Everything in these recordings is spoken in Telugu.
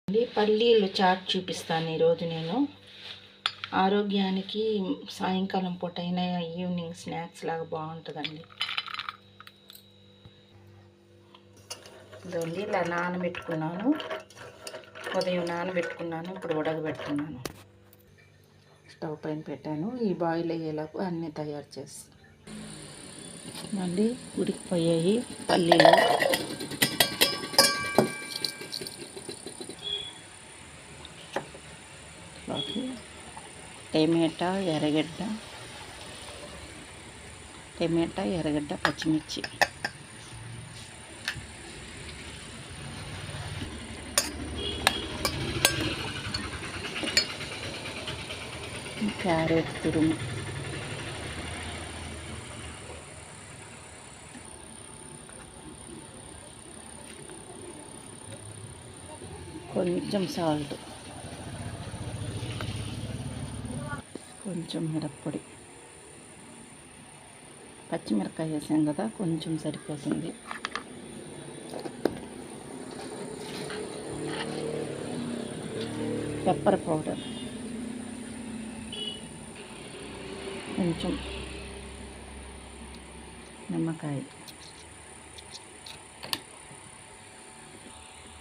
పల్లీలు చాట్ చూపిస్తాను ఈరోజు నేను. ఆరోగ్యానికి సాయంకాలం పూట అయినా ఈవినింగ్ స్నాక్స్ లాగా బాగుంటుందండి. ఇదండి ఇలా నానబెట్టుకున్నాను, ఉదయం నానబెట్టుకున్నాను, ఇప్పుడు ఉడకబెట్టుకున్నాను. స్టవ్ పైన పెట్టాను. ఈ బాయిల్ అయ్యేలాగా అన్నీ తయారు చేసి మళ్ళీ ఉడికిపోయాయి పల్లీలు. టమాటా, ఎర్రగడ్డ, పచ్చిమిర్చి, క్యారెట్ తురుము, కొంచెం సాల్ట్, కొంచెం మిరప్పొడి, పచ్చిమిరపకాయ వేసాం కదా కొంచెం సరిపోతుంది. పెప్పర్ పౌడర్, కొంచెం నిమ్మకాయ,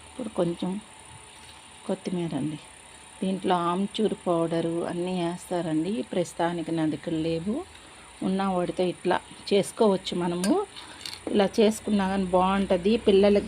ఇప్పుడు కొంచెం కొత్తిమీర అండి. దీంట్లో ఆమ్చూర్ పౌడరు అన్నీ వేస్తారండి. ప్రస్తుతానికి నా దగ్గర లేవు. ఉన్న వాటితో ఇట్లా చేసుకోవచ్చు మనము. ఇలా చేసుకున్నా కానీ బాగుంటుంది. పిల్లలకి